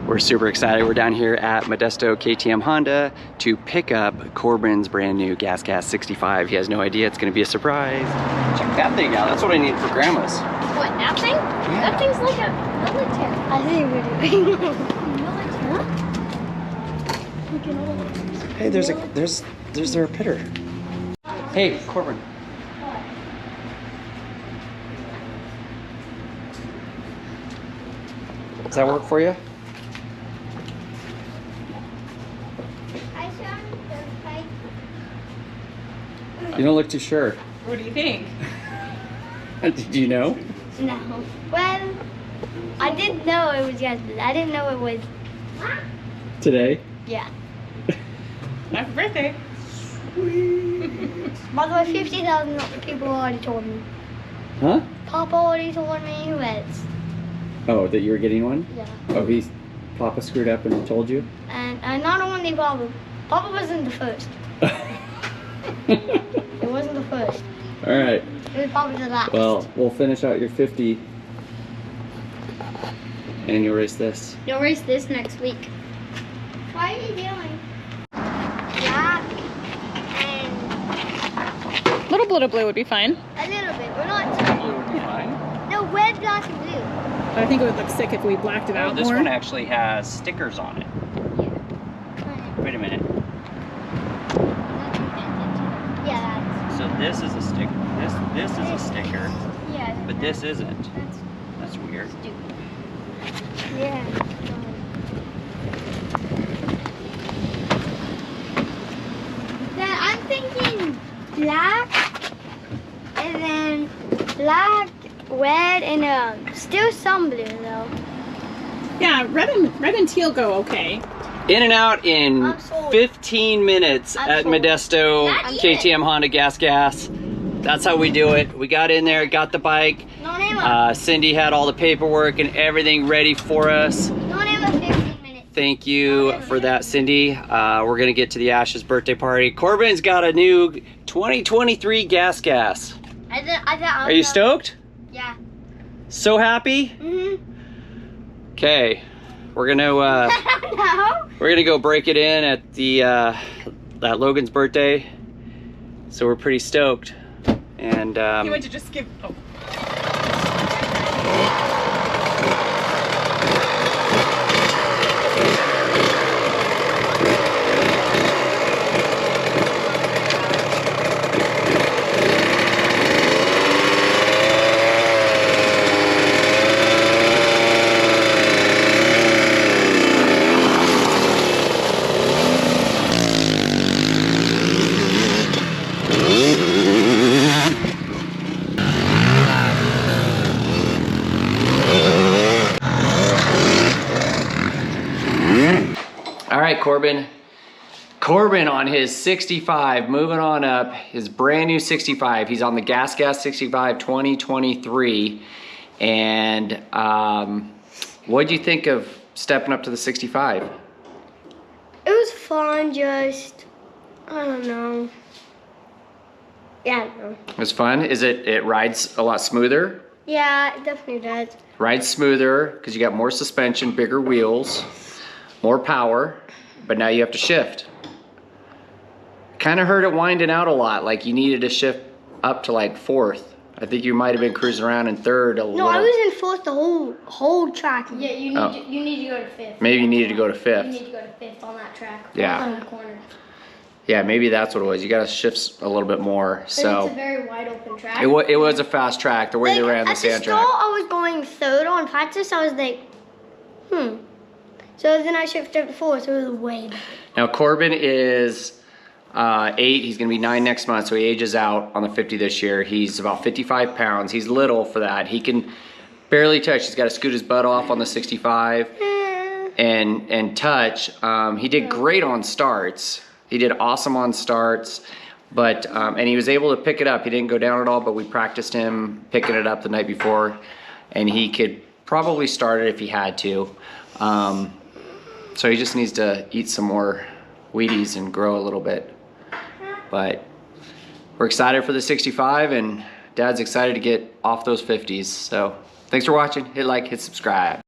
We're super excited. We're down here at Modesto KTM Honda to pick up Corbin's brand new GASGAS 65. He has no idea, it's gonna be a surprise. Check that thing out, that's what I need for grandma's. What, that thing? Yeah. That thing's like a military. I think we're doing military. Hey, there's their pitter. Hey, Corbin. Does that work for you? You don't look too sure. What do you think? Did you know? No. Well, I didn't know it was yesterday. I didn't know it was Today? Yeah. Happy birthday. By the way, 50,000 people already told me. Huh? Papa already told me who else. Oh, that you were getting one? Yeah. Oh, Papa screwed up and told you? And not only Papa. Papa wasn't the first. It wasn't the first. All right. It was probably the last. Well, we'll finish out your 50 and you'll race this. You'll race this next week. What are you doing? Black and A little bit of blue would be fine. a little bit. We're not. Blue would be fine. No, red, black, and blue. But I think it would look sick if we blacked it out This more. one actually has stickers on it. Wait a minute. Yeah, So this is a sticker. This is a sticker, yeah. but this isn't. That's That's weird. stupid. Yeah. Then I'm thinking black, and then black, red, and still some blue though. Yeah, red and teal go okay. In and out in I'm sold. 15 minutes I'm at sold. Modesto That's KTM Honda GASGAS. That's how we do it. We got in there, got the bike. No name of Cindy had all the paperwork and everything ready for us. 15 minutes. Thank you for that, Cindy. We're gonna get to the Ash's birthday party. Corbin's got a new 2023 GASGAS. Are you stoked? Yeah. So happy? Mhm. Okay, we're gonna No. we're gonna go break it in at the at Logan's birthday. So we're pretty stoked. And You went to just give. Oh. all right, Corbin. Corbin on his 65, moving on up, his brand new 65. He's on the GASGAS 65 2023. And what'd you think of stepping up to the 65? It was fun, just, I don't know. Yeah, I don't know. It was fun. It rides a lot smoother? Yeah, it definitely does. Rides smoother because you got more suspension, bigger wheels, more power, but now you have to shift. Kind of heard it winding out a lot, like you needed to shift up to like fourth. I think you might have been cruising around in third a little. No, I was in fourth the whole track. Yeah, you need to go to fifth. Maybe you needed to go to You fifth. need to go to fifth on that track. Yeah. On the corner. Yeah, maybe that's what it was. You got to shift a little bit more. But So it's a very wide open track. it was a fast track, the way they ran the sand At the track. start, I was going third on practice. I was like, So then I shifted to fourth, so it was way better. Now Corbin is 8, he's gonna be 9 next month, so he ages out on the 50 this year. He's about 55 pounds. He's little for that. He can barely touch. He's got to scoot his butt off on the 65 and touch. He did great on starts. He did awesome on starts, but and he was able to pick it up. He didn't go down at all, but we practiced him picking it up the night before, and he could probably start it if he had to. So he just needs to eat some more Wheaties and grow a little bit. But we're excited for the 65, and Dad's excited to get off those 50s. So thanks for watching. Hit like, hit subscribe.